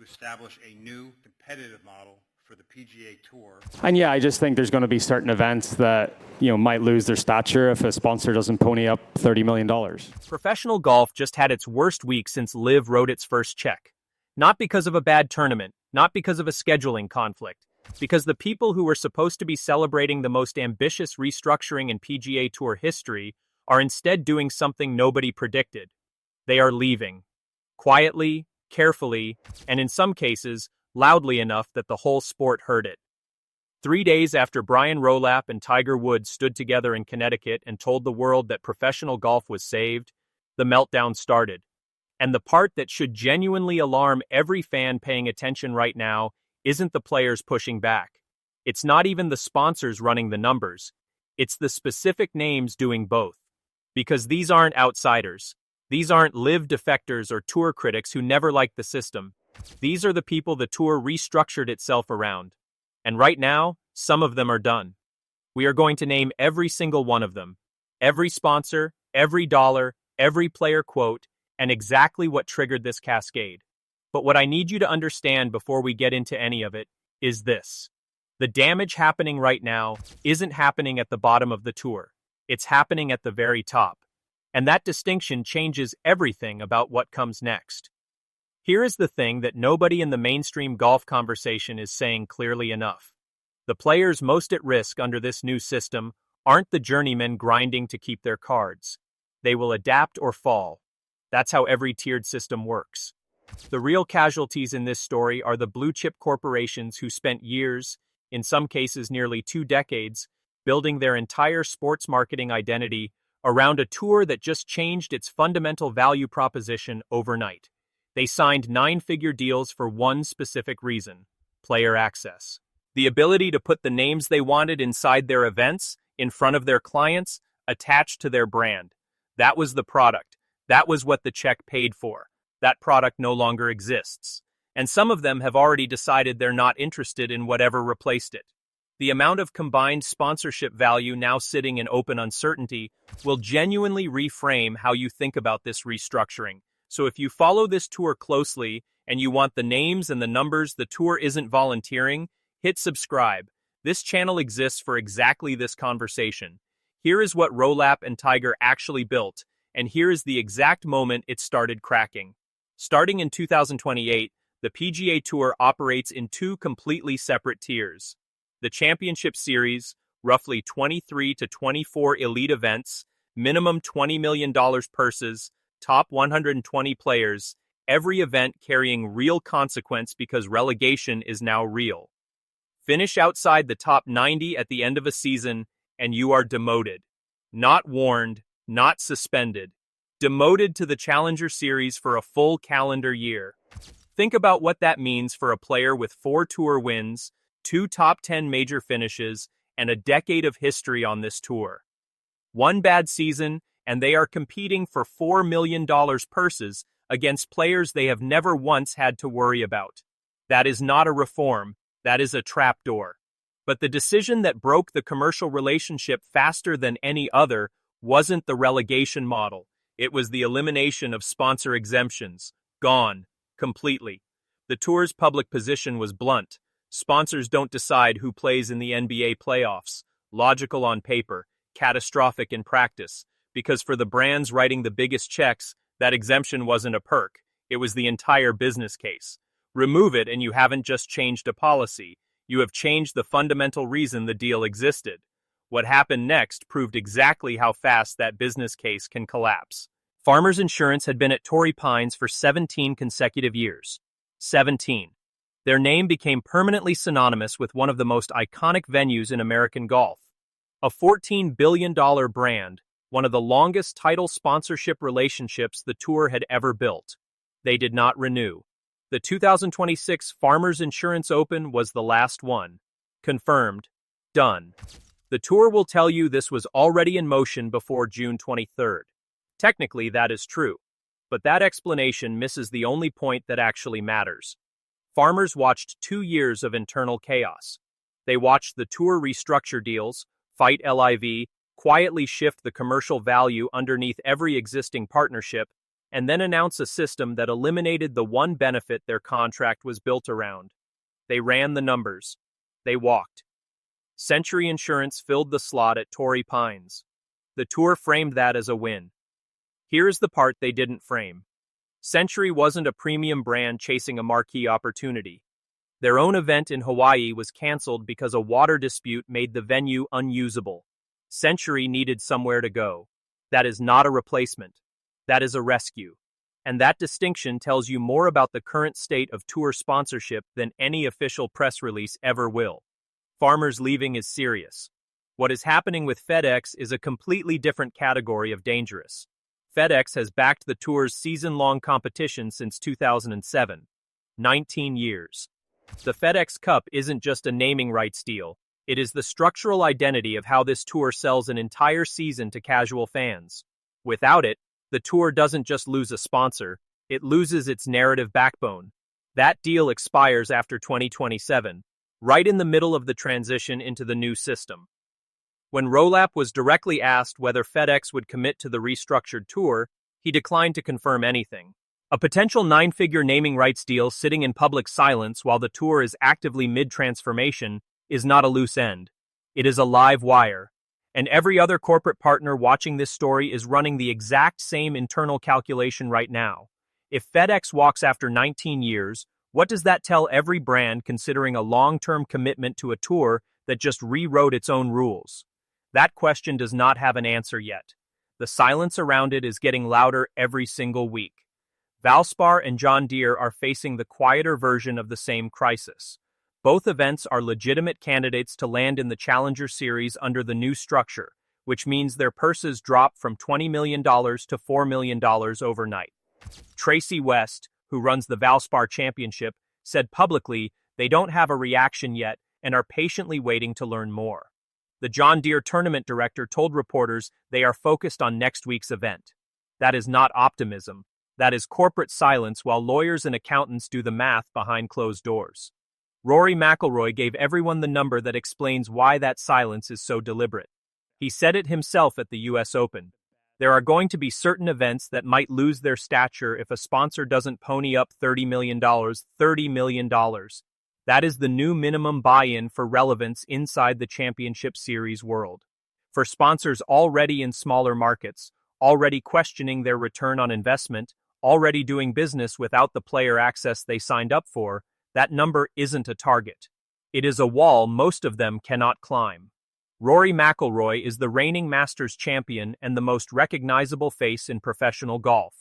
establish a new competitive model for the PGA Tour. And yeah, I just think there's going to be certain events that, might lose their stature if a sponsor doesn't pony up $30 million. Professional golf just had its worst week since LIV wrote its first check. Not because of a bad tournament, not because of a scheduling conflict, because the people who were supposed to be celebrating the most ambitious restructuring in PGA Tour history are instead doing something nobody predicted. They are leaving. Quietly, carefully, and in some cases, loudly enough that the whole sport heard it. 3 days after Brian Rolapp and Tiger Woods stood together in Connecticut and told the world that professional golf was saved, the meltdown started. And the part that should genuinely alarm every fan paying attention right now isn't the players pushing back. It's not even the sponsors running the numbers. It's the specific names doing both. Because these aren't outsiders. These aren't LIV defectors or tour critics who never liked the system. These are the people the tour restructured itself around. And right now, some of them are done. We are going to name every single one of them. Every sponsor, every dollar, every player quote, and exactly what triggered this cascade. But what I need you to understand before we get into any of it is this. The damage happening right now isn't happening at the bottom of the tour. It's happening at the very top. And that distinction changes everything about what comes next. Here is the thing that nobody in the mainstream golf conversation is saying clearly enough. The players most at risk under this new system aren't the journeymen grinding to keep their cards. They will adapt or fall. That's how every tiered system works. The real casualties in this story are the blue-chip corporations who spent years, in some cases nearly 2 decades, building their entire sports marketing identity around a tour that just changed its fundamental value proposition overnight. They signed 9-figure deals for one specific reason: player access. The ability to put the names they wanted inside their events, in front of their clients, attached to their brand. That was the product. That was what the check paid for. That product no longer exists. And some of them have already decided they're not interested in whatever replaced it. The amount of combined sponsorship value now sitting in open uncertainty will genuinely reframe how you think about this restructuring. So if you follow this tour closely and you want the names and the numbers the tour isn't volunteering, hit subscribe. This channel exists for exactly this conversation. Here is what Rolapp and Tiger actually built, and here is the exact moment it started cracking. Starting in 2028, the PGA Tour operates in 2 completely separate tiers. The Championship Series, roughly 23 to 24 elite events, minimum $20 million purses, top 120 players, every event carrying real consequence because relegation is now real. Finish outside the top 90 at the end of a season, and you are demoted. Not warned, not suspended. Demoted to the Challenger Series for a full calendar year. Think about what that means for a player with 4 tour wins, 2 top 10 major finishes, and a decade of history on this tour. One bad season, and they are competing for $4 million purses against players they have never once had to worry about. That is not a reform, that is a trapdoor. But the decision that broke the commercial relationship faster than any other wasn't the relegation model. It was the elimination of sponsor exemptions. Gone. Completely. The tour's public position was blunt. Sponsors don't decide who plays in the NBA playoffs. Logical on paper, catastrophic in practice. Because for the brands writing the biggest checks, that exemption wasn't a perk. It was the entire business case. Remove it and you haven't just changed a policy. You have changed the fundamental reason the deal existed. What happened next proved exactly how fast that business case can collapse. Farmers Insurance had been at Torrey Pines for 17 consecutive years. 17. Their name became permanently synonymous with one of the most iconic venues in American golf. A $14 billion brand, one of the longest title sponsorship relationships the tour had ever built. They did not renew. The 2026 Farmers Insurance Open was the last one. Confirmed. Done. The tour will tell you this was already in motion before June 23rd. Technically, that is true. But that explanation misses the only point that actually matters. Farmers watched 2 years of internal chaos. They watched the tour restructure deals, fight LIV, quietly shift the commercial value underneath every existing partnership, and then announce a system that eliminated the one benefit their contract was built around. They ran the numbers. They walked. Century Insurance filled the slot at Torrey Pines. The tour framed that as a win. Here's the part they didn't frame. Century wasn't a premium brand chasing a marquee opportunity. Their own event in Hawaii was canceled because a water dispute made the venue unusable. Century needed somewhere to go. That is not a replacement. That is a rescue. And that distinction tells you more about the current state of tour sponsorship than any official press release ever will. Farmers leaving is serious. What is happening with FedEx is a completely different category of dangerous. FedEx has backed the tour's season-long competition since 2007. 19 years. The FedEx Cup isn't just a naming rights deal. It is the structural identity of how this tour sells an entire season to casual fans. Without it, the tour doesn't just lose a sponsor, it loses its narrative backbone. That deal expires after 2027, right in the middle of the transition into the new system. When Rolap was directly asked whether FedEx would commit to the restructured tour, he declined to confirm anything. A potential 9-figure naming rights deal sitting in public silence while the tour is actively mid-transformation is not a loose end. It is a live wire. And every other corporate partner watching this story is running the exact same internal calculation right now. If FedEx walks after 19 years, what does that tell every brand considering a long-term commitment to a tour that just rewrote its own rules? That question does not have an answer yet. The silence around it is getting louder every single week. Valspar and John Deere are facing the quieter version of the same crisis. Both events are legitimate candidates to land in the Challenger Series under the new structure, which means their purses drop from $20 million to $4 million overnight. Tracy West, who runs the Valspar Championship, said publicly they don't have a reaction yet and are patiently waiting to learn more. The John Deere tournament director told reporters they are focused on next week's event. That is not optimism. That is corporate silence while lawyers and accountants do the math behind closed doors. Rory McIlroy gave everyone the number that explains why that silence is so deliberate. He said it himself at the US Open. There are going to be certain events that might lose their stature if a sponsor doesn't pony up $30 million. $30 million. That is the new minimum buy-in for relevance inside the Championship Series world. For sponsors already in smaller markets, already questioning their return on investment, already doing business without the player access they signed up for, that number isn't a target. It is a wall most of them cannot climb. Rory McIlroy is the reigning Masters champion and the most recognizable face in professional golf.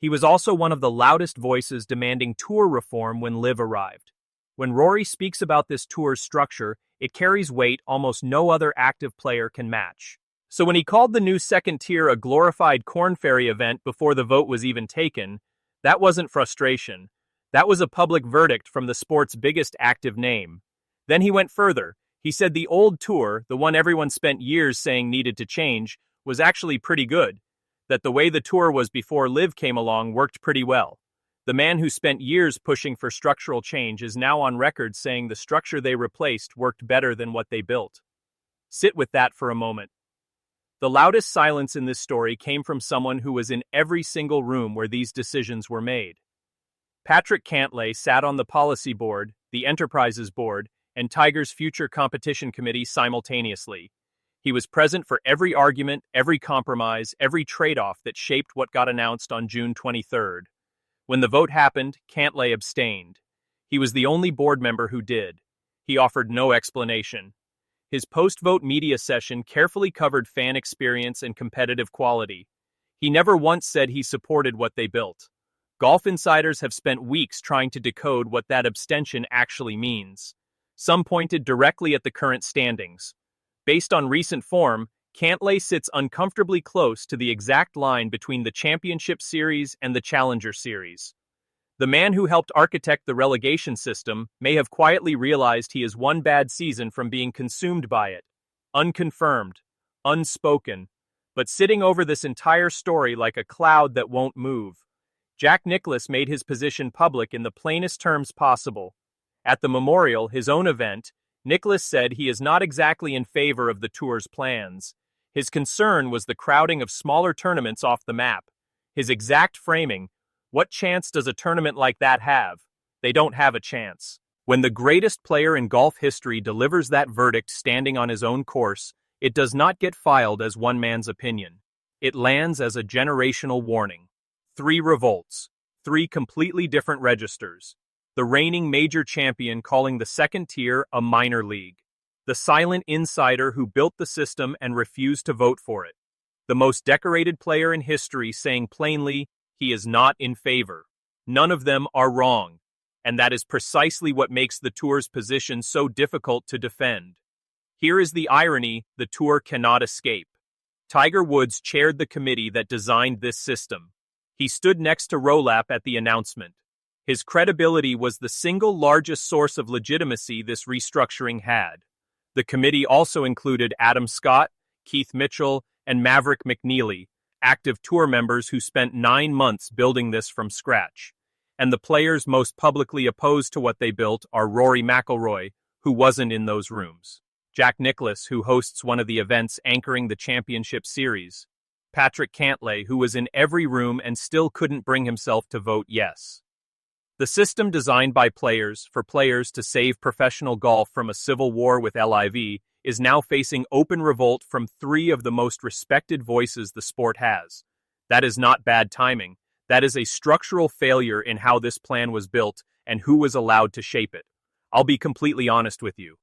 He was also one of the loudest voices demanding tour reform when LIV arrived. When Rory speaks about this tour's structure, it carries weight almost no other active player can match. So when he called the new second tier a glorified Corn Ferry event before the vote was even taken, that wasn't frustration. That was a public verdict from the sport's biggest active name. Then he went further. He said the old tour, the one everyone spent years saying needed to change, was actually pretty good. That the way the tour was before LIV came along worked pretty well. The man who spent years pushing for structural change is now on record saying the structure they replaced worked better than what they built. Sit with that for a moment. The loudest silence in this story came from someone who was in every single room where these decisions were made. Patrick Cantlay sat on the policy board, the enterprises board, and Tiger's future competition committee simultaneously. He was present for every argument, every compromise, every trade-off that shaped what got announced on June 23rd. When the vote happened, Cantlay abstained. He was the only board member who did. He offered no explanation. His post-vote media session carefully covered fan experience and competitive quality. He never once said he supported what they built. Golf insiders have spent weeks trying to decode what that abstention actually means. Some pointed directly at the current standings. Based on recent form, Cantlay sits uncomfortably close to the exact line between the Championship Series and the Challenger Series. The man who helped architect the relegation system may have quietly realized he is one bad season from being consumed by it. Unconfirmed, unspoken, but sitting over this entire story like a cloud that won't move. Jack Nicklaus made his position public in the plainest terms possible. At the Memorial, his own event, Nicklaus said he is not exactly in favor of the tour's plans. His concern was the crowding of smaller tournaments off the map. His exact framing, what chance does a tournament like that have? They don't have a chance. When the greatest player in golf history delivers that verdict standing on his own course, it does not get filed as one man's opinion. It lands as a generational warning. 3 revolts, 3 completely different registers. The reigning major champion calling the second tier a minor league. The silent insider who built the system and refused to vote for it. The most decorated player in history saying plainly, he is not in favor. None of them are wrong. And that is precisely what makes the tour's position so difficult to defend. Here is the irony the tour cannot escape. Tiger Woods chaired the committee that designed this system. He stood next to Rolap at the announcement. His credibility was the single largest source of legitimacy this restructuring had. The committee also included Adam Scott, Keith Mitchell, and Maverick McNeely, active tour members who spent 9 months building this from scratch. And the players most publicly opposed to what they built are Rory McIlroy, who wasn't in those rooms, Jack Nicklaus, who hosts one of the events anchoring the championship series, Patrick Cantlay, who was in every room and still couldn't bring himself to vote yes. The system designed by players for players to save professional golf from a civil war with LIV is now facing open revolt from 3 of the most respected voices the sport has. That is not bad timing. That is a structural failure in how this plan was built and who was allowed to shape it. I'll be completely honest with you.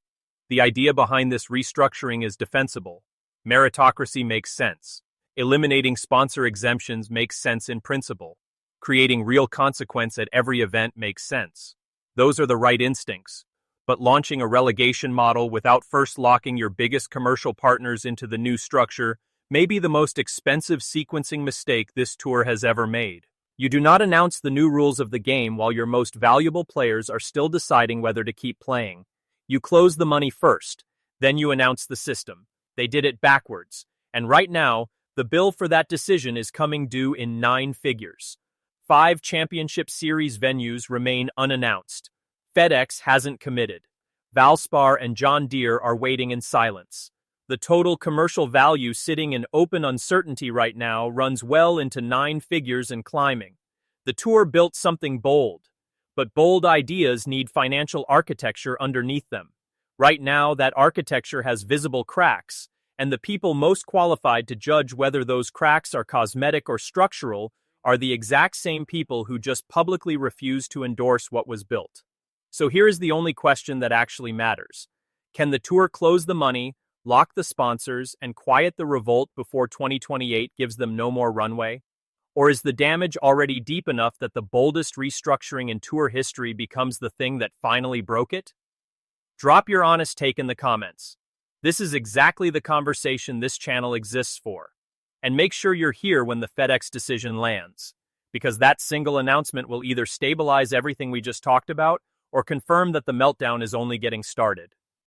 The idea behind this restructuring is defensible. Meritocracy makes sense. Eliminating sponsor exemptions makes sense in principle. Creating real consequence at every event makes sense. Those are the right instincts. But launching a relegation model without first locking your biggest commercial partners into the new structure may be the most expensive sequencing mistake this tour has ever made. You do not announce the new rules of the game while your most valuable players are still deciding whether to keep playing. You close the money first, then you announce the system. They did it backwards. And right now, the bill for that decision is coming due in 9 figures. 5 championship series venues remain unannounced. FedEx hasn't committed. Valspar and John Deere are waiting in silence. The total commercial value sitting in open uncertainty right now runs well into 9 figures and climbing. The tour built something bold, but bold ideas need financial architecture underneath them. Right now, that architecture has visible cracks, and the people most qualified to judge whether those cracks are cosmetic or structural are the exact same people who just publicly refused to endorse what was built. So here is the only question that actually matters. Can the tour close the money, lock the sponsors, and quiet the revolt before 2028 gives them no more runway? Or is the damage already deep enough that the boldest restructuring in tour history becomes the thing that finally broke it? Drop your honest take in the comments. This is exactly the conversation this channel exists for. And make sure you're here when the FedEx decision lands, because that single announcement will either stabilize everything we just talked about or confirm that the meltdown is only getting started.